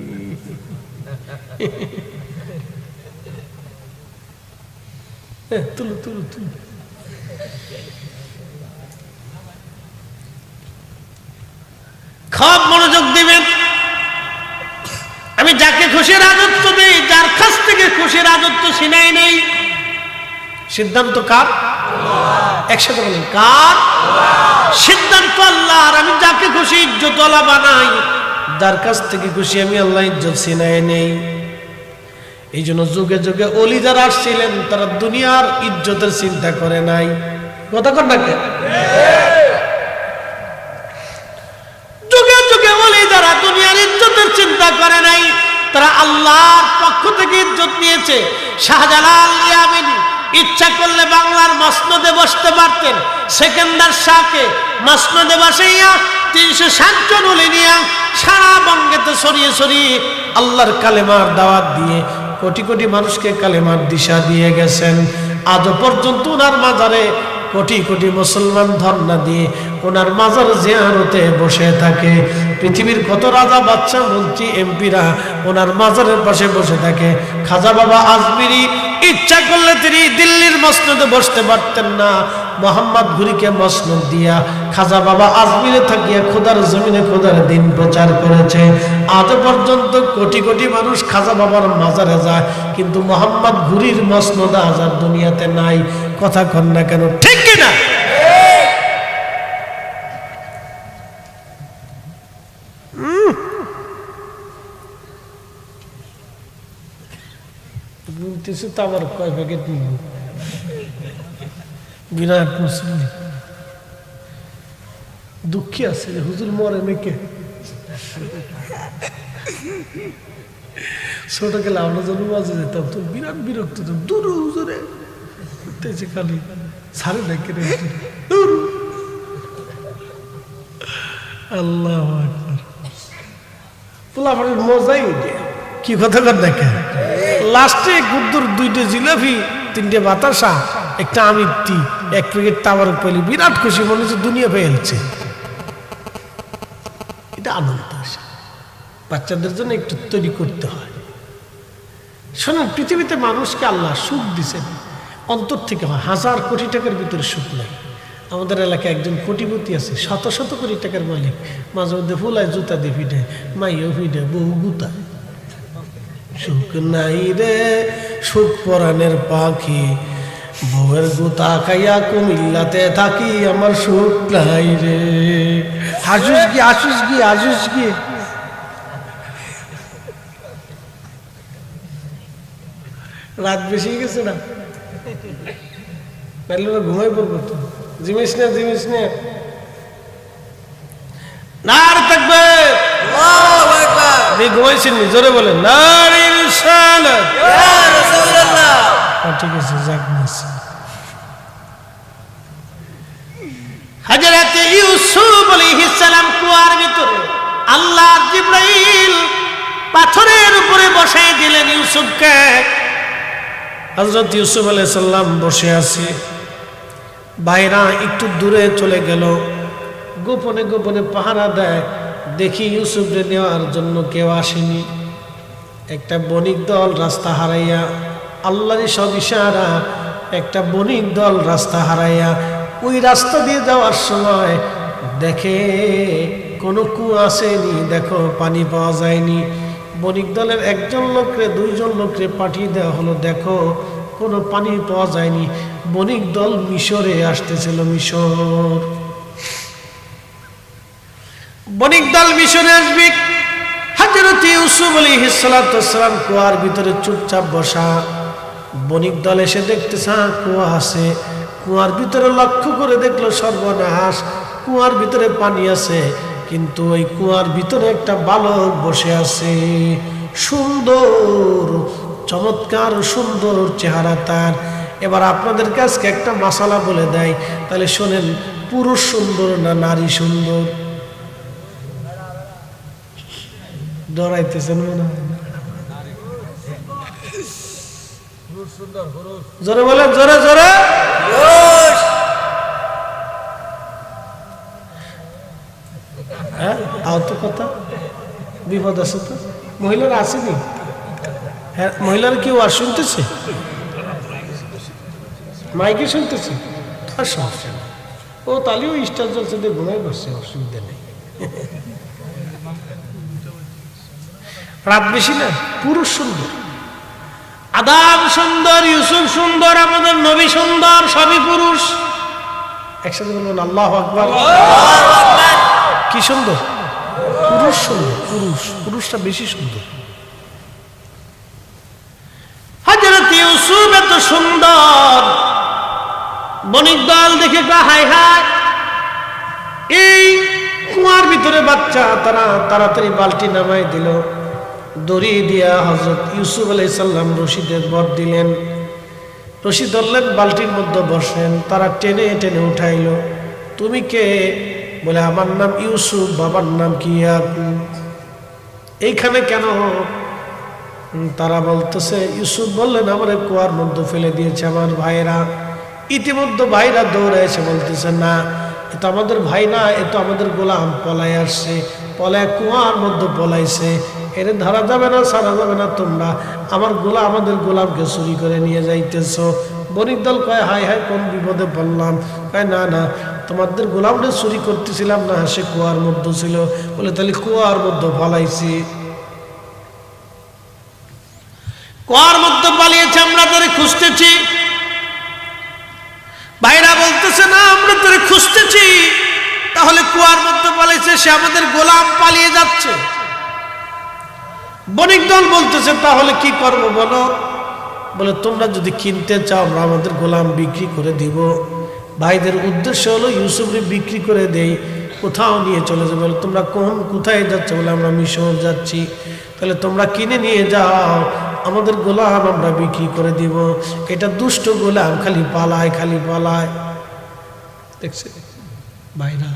তুলো তুলো তুলো। খুব মনোযোগ দিবেন। আমি যাকে খুশি রাজত্ব দেই, যার কাছ থেকে খুশি রাজত্ব ছিনাই নেই। সিদ্ধান্ত কার? একসাথে বলেন কার? সিদ্ধান্ত আল্লাহর। আমি যাকে খুশি ইজ্জতওয়ালা বানাই, যার কাছ থেকে খুশি আমি আল্লাহ ইজ্জত ছিনাই নেই। এই জন্য যুগে যুগে ওলি যারা আসছিলেন তারা দুনিয়ার ইজ্জতের চিন্তা করে নাই। কথা কর না কেন? যুগে যুগে ওলি যারা দুনিয়ার ইজ্জতের চিন্তা করে নাই, তারা আল্লাহর পক্ষ থেকে ইজ্জত নিয়েছে। শাহজালাল ইয়ামিনী ইচ্ছা করলে বাংলার মসনদে বসতে পারতেন। সেকেন্দার শাহকে মসনদে বসাইয়া 360 জন ওলি নিয়া সারা বঙ্গেতে ছড়িয়ে ছড়িয়ে আল্লাহর কালেমার দাওয়াত দিয়ে কোটি কোটি মানুষকে কালেমার দিশা দিয়ে গেছেন। আজও পর্যন্ত ওনার মাজারে কোটি কোটি মুসলমান ধর্ণা দিয়ে ওনার মাজার জিয়ারতে বসে থাকে। পৃথিবীর কত রাজা বাদশা মন্ত্রী এমপিরা ওনার মাজারের পাশে বসে থাকে। খাজা বাবা আজমিরি ইচ্ছা করলে তিনি দিল্লির মসনদে বসতে পারতেন না। মোহাম্মদ ঘুরিকে মসনদ দিয়া খাজা বাবা আজমিরে থাকিয়া খোদার জমিনে খোদার দিন প্রচার করেছে। আজ পর্যন্ত কোটি কোটি মানুষ খাজা বাবার মাজারে যায়, কিন্তু মোহাম্মদ ঘুরির মসনদ আজ আর দুনিয়াতে নাই। কথা কন না কেন? ঠিক কিনা? গুনতেছি তো আবার কয় প্যাকেট নিব বিরাট মুসলিম দুঃখী আছে যে হুজুর মরে মেকে ছোট গেলে আমরা যখন মাঝে যেতাম তো বিরাট বিরক্ত দূর হুজুরে খালি সারে ডেকে আল্লাহ পোলাপানের মজাই উঠে কি কথা কর দেখে লাস্টে গুদ্দুর 2টে জিলাপি 3টে বাতাসা একটা আমিত্তি 1 প্যাকেট তাবারক পেলি বিরাট খুশি মনে হচ্ছে দুনিয়া পেয়েছে এটা আনন্দ আসে বাচ্চাদের জন্য একটু তৈরি করতে হয় শোনেন পৃথিবীতে মানুষকে আল্লাহ সুখ দিছেন অন্তর থেকে হয় 1000 কোটি টাকার ভিতরে সুখ নাই আমাদের এলাকায় একজন কোটিপতি আছে শত শত কোটি টাকার মালিক মাঝে মধ্যে ফুলায় জুতা দিয়ে ফিটায় মাইও ফিটায় বহু গুতায় সুখ নাই রে সুখ পরাণের পাখি বউয়ের গুতা খাইয়া কুমিল্লাতে থাকি আমার সুখ নাই রে আসুস গিয়ে রাত বেশি গেছে না তাহলে ঘুমাই পড়বো তো জিনিস নে নার থাকবে আল্লাহু আকবার আপনি ঘুমাইছেন জোরে বলেন নারী রিসালাত ইয়া রাসূলুল্লাহ ঠিক আছে যাক নিছি হযরত ইউসুফ আলাইহিস সালাম কুয়ার ভিতরে আল্লাহ জিবরাইল পাথরের উপরে বসাই দিলেন ইউসুফকে হযরত ইউসুফ আলাইহিস সালাম বসে আছে বাইরা একটু দূরে চলে গেল গোপনে গোপনে পাহারা দেয় দেখি ইউসুফকে নেওয়ার জন্য কেউ আসেনি একটা বণিক দল রাস্তা হারাইয়া আল্লাহরই সব ইশারা একটা বণিক দল রাস্তা হারাইয়া ওই রাস্তা দিয়ে যাওয়ার সময় দেখে কোনো কুয়া আসেনি দেখো পানি পাওয়া যায়নি বণিক দলের একজন লোককে 2জন লোককে পাঠিয়ে দেওয়া হলো দেখো কোনো পানি পাওয়া যায়নি বণিক দল মিশরে আসতেছিল মিশর বণিক দল মিশরে আসবে হযরত ইউসুফ আলাইহিস সালাতু ওয়াস সালাম কুয়ার ভিতরে চুপচাপ বসা বণিক দল এসে দেখতেছে কুয়া আছে কুয়ার ভিতরে লক্ষ্য করে দেখলো সর্বনাশ কুয়ার ভিতরে পানি আছে কিন্তু ওই কুয়ার ভিতরে একটা বালক বসে আছে সুন্দর চমৎকার সুন্দর চেহারা তার এবার আপনাদের কাছে একটা মাসালা বলে দেয় তাহলে শোনেন পুরুষ সুন্দর না নারী সুন্দর ডরাইতেছেন মনে হয় জোরে বলেন জোরে জোরে হ্যাঁ তাও তো কথা বিপদ আছে তো মহিলারা আসেনি হ্যাঁ মহিলারা কেউ আর শুনতেছে মাইকে শুনতেছে তার সমস্যা নেই ও তাহলে ওই স্টার জলসা দিয়ে ঘুমাই বসছে অসুবিধা নেই রাত বেশি না পুরুষ সুন্দর আদম সুন্দর ইউসুফ সুন্দর আমাদের নবী সুন্দর সবই পুরুষ একসাথে বলবেন আল্লাহু আকবার কি সুন্দর পুরুষ সুন্দর পুরুষটা বেশি সুন্দর হযরত ইউসুফ এত সুন্দর বণিক দল দেখে হায় হায় এই কুয়ার ভিতরে বাচ্চা তারা তাড়াতাড়ি বালতি নামাই দিল দড়ি দিয়া হযরত ইউসুফ আলাইহিস সালাম রশিদের বর দিলেন রশি ধরলেন বালতির মধ্যে বসেন তারা টেনে টেনে উঠাইলো তুমি কে বলে আমার নাম ইউসুফ বাবার নাম কি ইয়াকুব এইখানে কেন তারা বলতেছে ইউসুফ বললেন আমারে কুয়ার মধ্যে ফেলে দিয়েছে আমার ভাইরা ইতিমধ্যে ভাইরা দৌড়ে এসে বলতেছে না এ তো আমাদের ভাই না এ তো আমাদের গোলাম পলায় আসছে পলায় কুয়ার মধ্যে পলাইছে এর ধরা যাবে না ছাড়া যাবে না তোমরা আমাদের গোলামকে চুরি করে নিয়ে যাইতেছ বণিক দল কয় হায় হায় কোন বিপদে পড়লাম কয় না না তোমাদের গোলামটা চুরি করতেছিলাম না সে কুয়ার মধ্যে ছিল বলে তাহলে কুয়ার মধ্যে পালাইছি কুয়ার মধ্যে পালিয়েছে আমরা তোরে খুঁজতেছি ভাইরা বলতেছে না আমরা তোরে খুঁজতেছি তাহলে কুয়ার মধ্যে পালাইছে সে আমাদের গোলাম পালিয়ে যাচ্ছে বণিক দল বলতেছে তাহলে কি করব বলো বলে তোমরা যদি কিনতে চাও আমরা আমাদের গোলাম বিক্রি করে দিব। ভাইদের উদ্দেশ্য হলো ইউসুফকে বিক্রি করে দেই, কোথাও নিয়ে চলে যাবে। বলে তোমরা কোথায় যাচ্ছ? বলে আমরা মিশর যাচ্ছি। তাহলে তোমরা কিনে নিয়ে যাও, আমাদের গোলাম আমরা বিক্রি করে দিব। এটা দুষ্ট গোলাম, খালি পালায় খালি পালায়। দেখছে ভাইরা,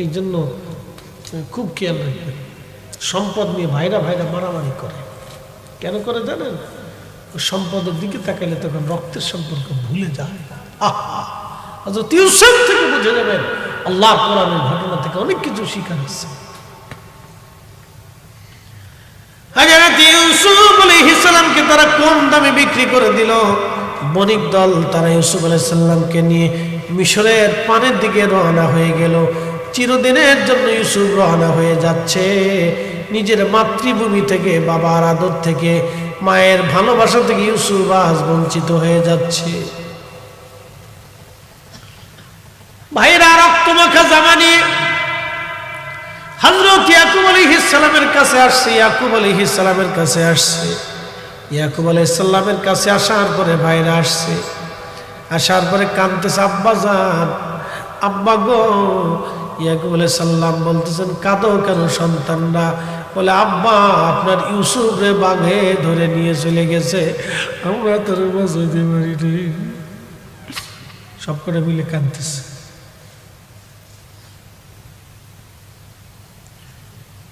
এই জন্য খুব খেয়াল রাখবেন। সম্পদ নিয়ে ভাইরা ভাইরা মারামারি করে, কেন করে জানেন? সম্পদের দিকে তাকাইলে তখন রক্তের সম্পর্ক ভুলে যায়। হযরত ইউসুফ থেকে বুঝে যাবেন আল্লাহ কোরআনের ঘটনা থেকে অনেক কিছু শিখার আছে। হযরত ইউসুফ আলাইহিস সালামকে তারা কম দামে বিক্রি করে দিল। বণিক দল তারা ইউসুফ আলাইহিস সালামকে নিয়ে মিশরের পানের দিকে রওনা হয়ে গেল। চিরদিনের জন্য ইউসুফ রওনা হয়ে যাচ্ছে। নিজের মাতৃভূমি থেকে, বাবার আদর থেকে, মায়ের ভালোবাসা থেকে ইউসুফ আজ বঞ্চিত হয়ে যাচ্ছে। ভাইরা, রক্তমাখা জামা নিয়ে হযরত ইয়াকুব আলাইহিস সালামের কাছে আসছে। ইয়াকুব আলাইহিস সালামের কাছে আসছে। ইয়াকুব আলাইহিস সালামের কাছে আসার পরে ভাইরা আসছে, আসার পরে কাঁদতেছে, আব্বা জান, আব্বা গো। ইয়াকুব আলাইহিস সালাম বলতেছেন, কাঁদো কেন সন্তানরা? বলে আব্বা, আপনার ইউসুফ রে বাঘে ধরে নিয়ে চলে গেছে, আমরা তোর বাঁচাইতে পারিনি। সব করে মিলে কাঁদতেছে।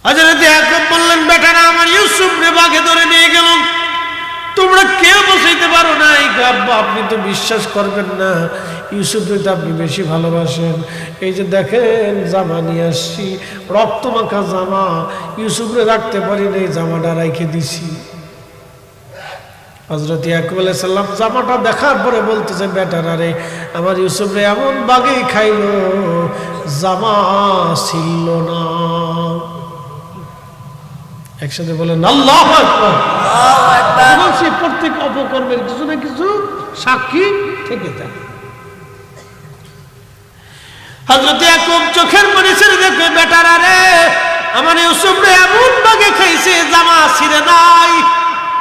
হযরত ইয়াকুব বললেন, বেটারা আমার ইউসুফ রে বাঘে ধরে নিয়ে গেল, তোমরা কেউ বসাইতে পারো না। আব্বা, আপনি তো বিশ্বাস করবেন না, ইউসুফকে তো আপনি বেশি ভালোবাসেন। এই যে দেখেন জামা নিয়ে আসছি, রক্তমাখা জামা, ইউসুফরে রাখতে পারি না, এই জামাটা রেখে দিছি। হযরত ইয়াকুব আলাইহিস সালাম জামাটা দেখার পরে বলতেছে, বেটারা রে, আমার ইউসুফরে এমন বাঘেই খাইলো, জামা ছিল না। একসাথে বলেন আল্লাহু আকবার। বলছি প্রত্যেক অপকর্মের কিছু না কিছু সাক্ষী থেকে থাকে। হযরত ইয়াকুব চোখের পানি ছেড়ে দেখে, বেটারা রে, আমার ইউসুফ রে এমন বাঘে খাইছে, জামা ছিঁড়ে নাই।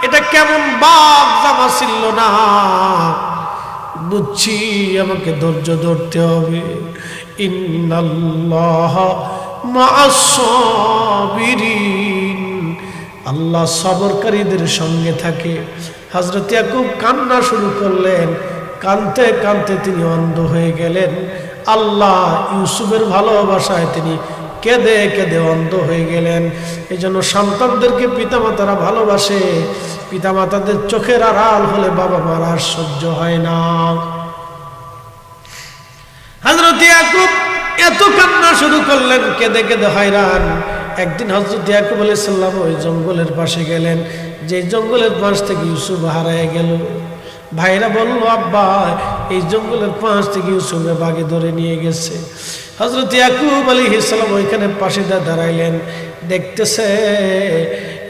এটা কেমন বাঘ, জামা ছিল না। বুঝছি আমাকে ধৈর্য ধরতে হবে। ইন্নাল্লাহ মা'আস সাবিরিন, আল্লাহ সবরকারীদের সঙ্গে থাকে। হযরত ইয়াকুব কান্না শুরু করলেন। কাঁদতে কাঁদতে তিনি অন্ধ হয়ে গেলেন। আল্লাহ ইউসুফের ভালোবাসায় তিনি কেঁদে কেঁদে অন্ধ হয়ে গেলেন। এই জন্য সন্তানদেরকে পিতামাতারা ভালোবাসে, পিতামাতাদের চোখের আড়াল হলে বাবা মার আর সহ্য হয় না। হযরত ইয়াকুব এত কান্না শুরু করলেন, কেঁদে কেঁদে হয়রান। একদিন হযরত ইয়াকুব আলাইহিস সালাম ওই জঙ্গলের পাশে গেলেন, যে জঙ্গলের পাশ থেকে ইউসুফ হারায় গেল। ভাইরা বলল, আব্বা, এই জঙ্গলের পাশ থেকে ইউসুফকে বাঘে ধরে নিয়ে গেছে। হযরত ইয়াকুব আলাইহিস সালাম ওইখানে পাশে দাঁড়াইলেন, দেখতেছে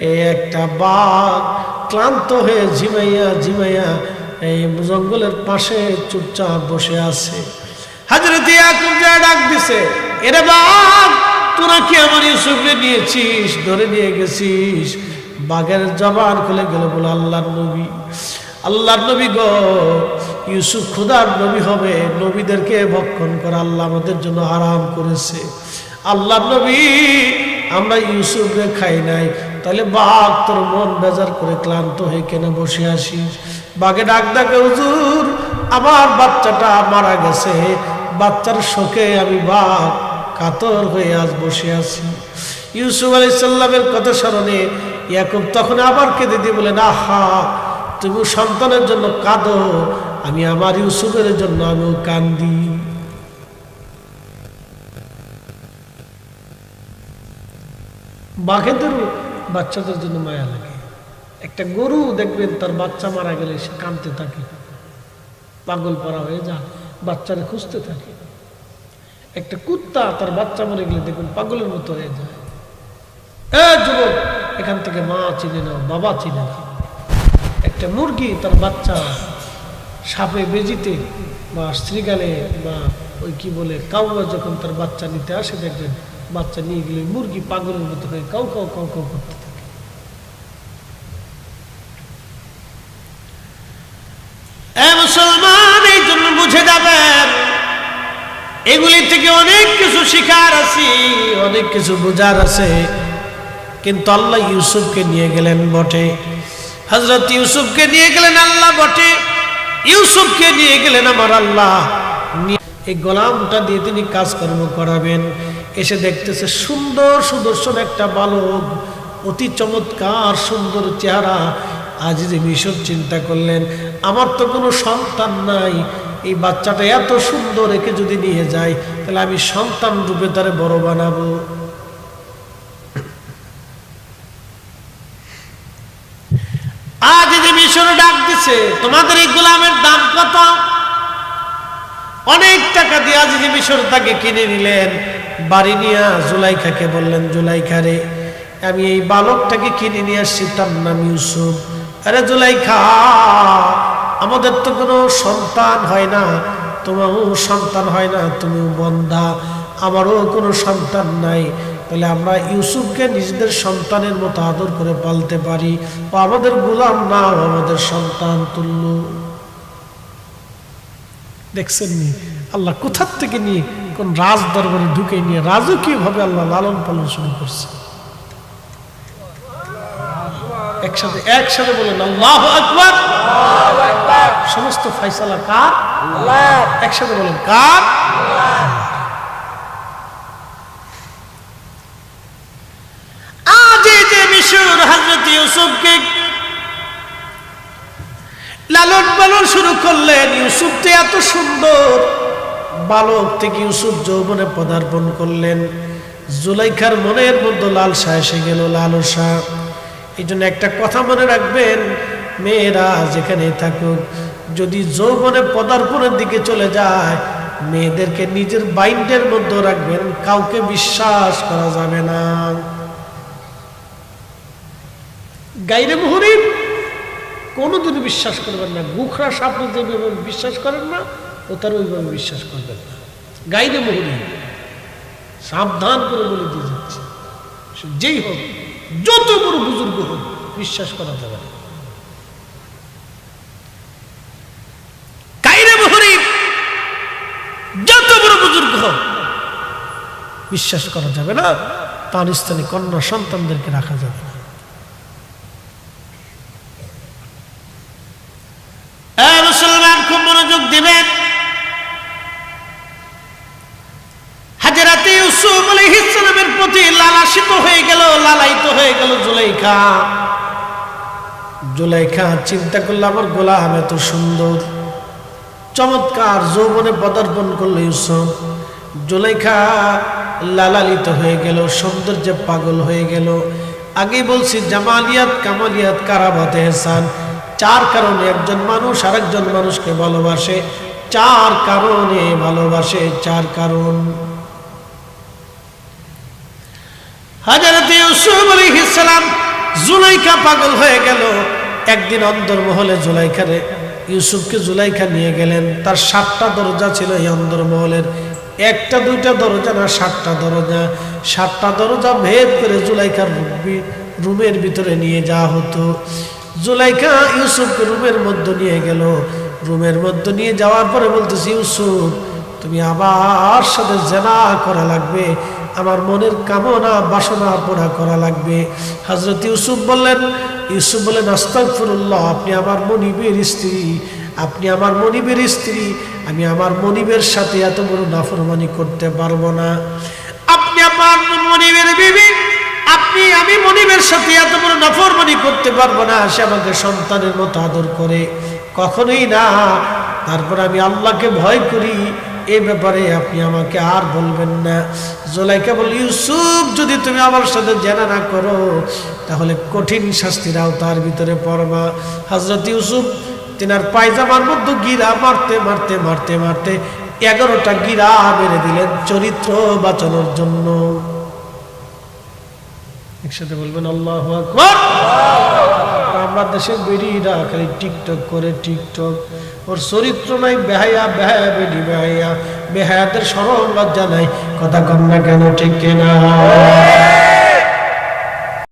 এই একটা বাঘ ক্লান্ত হয়ে ঝিমাইয়া ঝিমাইয়া এই জঙ্গলের পাশে চুপচাপ বসে আছে। হযরত ইয়াকুব যা ডাক দিছে, এরে বাঘ, তোরা কি আমার ইউসুফকে নিয়েছিস, ধরে নিয়ে গেছিস? বাঘের জবান খুলে গেল, বলে আল্লাহর নবী, আল্লাহর নবী গো, ইউসুফ খোদার নবী হবে, নবীদেরকে ভক্ষণ করা আল্লাহ আমাদের জন্য হারাম করেছে। আল্লাহর নবী, আমরা ইউসুফকে খাই নাই, তাহলে বাঘ তোর মন বেজার করে ক্লান্ত হয়ে কেন বসে আসিস? বাঘে ডাক ডাকে, হুজুর, আমার বাচ্চাটা মারা গেছে, বাচ্চার শোকে আমি বাঘ কাতর হয়ে আজ বসে আছি। ইউসুফ আলাইহিস সালামের কথা স্মরণে ইয়াকুব তখন আবার কেঁদে দিয়ে বলেন, আহা, তুমি সন্তানের জন্য কাঁদো, আমি আমার ইউসুফের জন্য আমিও কান্দি। বাঘেদের বাচ্চাদের জন্য মায়া লাগে। একটা গরু দেখবেন তার বাচ্চা মারা গেলে সে কাঁদতে থাকে, পাগল পারা হয়ে যায়, বাচ্চারা খুঁজতে থাকে। একটা কুত্তা তার বাচ্চা মরে গেলে দেখবেন পাগলের মতো হয়ে যায়। যুবক, এখান থেকে মা চিনে নাও, বাবা চিনে নাও। একটা মুরগি তার বাচ্চা সাপে বেজিতে বা শ্রীগালে বা ওই কি বলে কাউয়া যখন তার বাচ্চা নিতে আসে, দেখবেন বাচ্চা নিয়ে গেলে মুরগি পাগলের মতো হয়ে কাউ কাউ কাউ কাউ করতে থাকে। এগুলি থেকে অনেক কিছু শিখার আছে, অনেক কিছু বোঝার আছে। কিন্তু আল্লাহ ইউসুফকে নিয়ে গেলেন বটে, হযরত ইউসুফকে নিয়ে গেলেন আল্লাহ বটে, ইউসুফকে নিয়ে গেলেন আমার আল্লাহ। এই গোলামটা দিয়ে তিনি কাজকর্ম করাবেন। এসে দেখতেছে সুন্দর সুদর্শন একটা বালক, অতি চমৎকার সুন্দর চেহারা। আজিজে মিশর চিন্তা করলেন, আমার তো কোনো সন্তান নাই, এই বাচ্চাটা এত সুন্দর, একে যদি নিয়ে যাই তাহলে আমি সন্তান রূপে তারে বড় বানাবো। আজিজে মিশর ডাক দিছে, তোমাদের এই গোলামের দাম কত? অনেক টাকা দিয়ে আজিজে মিশর তাকে কিনে নিলেন। বাড়ি নিয়ে জুলাইখাকে বললেন, জুলাইখা রে, আমি এই বালকটাকে কিনে নিয়ে আসছি, তার নাম ইউসুফ। আরে জুলাইখা, আমাদের তো কোনো সন্তান হয় না, তোমারও সন্তান হয় না, তুমিও বন্ধা, আমারও কোনো সন্তান নাই, তাহলে আমরা ইউসুফকে নিজেদের সন্তানের মতো আদর করে পালতে পারি। ও আমাদের গোলাম না, ও আমাদের সন্তান তুল্য। দেখছেন নি আল্লাহ কোথার থেকে নিয়ে কোন রাজ দরবারে ঢুকে নিয়ে রাজকীয় ভাবে আল্লাহ লালন পালন শুরু করছে। একসাথে একসাথে বলেন আল্লাহু আকবার। সমস্ত ফয়সালা কার? আল্লাহ। একসাথে বলেন কার? আজ যে মিশর হযরত ইউসুফকে লালন পালন শুরু করলেন। ইউসুফ তো এত সুন্দর, বালক থেকে ইউসুফ যৌবনে পদার্পণ করলেন। জুলাইখার মনের মধ্যে লালসা এসে গেল, লালসা। এই জন্য একটা কথা মনে রাখবেন, মেয়েরা যেখানে থাকুক, যদি যৌবনে পদার্পণের দিকে চলে যায়, মেয়েদেরকে নিজের বাইন্ডের মধ্যে রাখবেন, কাউকে বিশ্বাস করা যাবে না। গাইরে মুহরিম কোনোদিনও বিশ্বাস করবেন না। গুখরা সাপ যেভাবে বিশ্বাস করেন না, ও তার ওইভাবে বিশ্বাস করবেন না। গাইরে মুহরিম সাবধান করে বলে দিয়ে যাচ্ছে, যেই হোক, যত বড় বুজুর্গ হোক, বিশ্বাস করা যাবে না। গাইরে মুহরিম যত বড় বুজুর্গ হোক, বিশ্বাস করা যাবে না। তার স্থানে কন্যা সন্তানদেরকে রাখা যাবে না। মুসলমান খুব মনোযোগ দিবেন। হাজরাতে ইউসুফ আলাইহিস সালামের প্রতি লালাসিত হয়ে গেল, লালায়িত হয়ে গেল জুলাইখা। জুলাইখা চিন্তা করলো, আমার গোলাম এত সুন্দর, চমৎকার, যৌবনে পদার্পণ করলো ইউসুফ। জুলাইখা লালালিত হয়ে গেল, সৌন্দর্যে পাগল হয়ে গেল। আগে বলছি জামালিয়াত, কামালিয়াত, কারাবাতে এহসান, চার কারণে একজন মানুষ আরেকজন মানুষকে ভালোবাসে। চার কারণে ভালোবাসে, চার কারণ। হযরত ইউসুফ আলাইহিস সালাম, জুলাইখা পাগল হয়ে গেল। একদিন অন্দরমহলে জুলাইখারে, ইউসুফকে জুলাইখা নিয়ে গেলেন। তার 7টা দরজা ছিল এই অন্দরমহলের, একটা দুইটা দরজা না, 7টা দরজা। 7টা দরজা ভেদ করে জুলাইখার রুমের ভিতরে নিয়ে যাওয়া হতো। জুলাইখা ইউসুফকে রুমের মধ্যে নিয়ে গেল। রুমের মধ্যে নিয়ে যাওয়ার পরে বলতেছি, ইউসুফ তুমি আবার সাথে জেনা করা লাগবে, আমার মনের কামনা বাসনা পুরা করা লাগবে। হযরত ইউসুফ বললেন, আস্তাগফিরুল্লাহ, আপনি আমার মনিবের স্ত্রী, আপনি আমার মনিবের স্ত্রী, আমি আমার মনিবের সাথে এত বড় নাফরমানি করতে পারবো না। আপনি আমার মনিবের বিবি, আমি মনিবের সাথে এত বড় নাফরমানি করতে পারবো না। সে আমাকে সন্তানের মতো আদর করে, কখনোই না। তারপর আমি আল্লাহকে ভয় করি, এই ব্যাপারে আপনি আমাকে আর বলবেন না। জুলাইখা বল, ইউসুফ যদি তুমি আমার সাথে জেনা না করো, তাহলে কঠিন শাস্তির আওতার ভিতরে পড়বা। হযরত ইউসুফ তিনার পায়জামার মধ্যে গিরা মারতে মারতে মারতে মারতে 11টা গিরা মেরে দিলেন, চরিত্র বাঁচানোর জন্য। একসাথে বলবেন আল্লাহু আকবার। আমরা দেশের বেরিয়েরা খালি টিকটক করে, টিকটক, ওর চরিত্র নাই, বেহায়া, বেহায়া বেডি, বেহায়া, বেহায়াদের শরম লজ্জা নাই। কথা কম না কেন, ঠিক কিনা?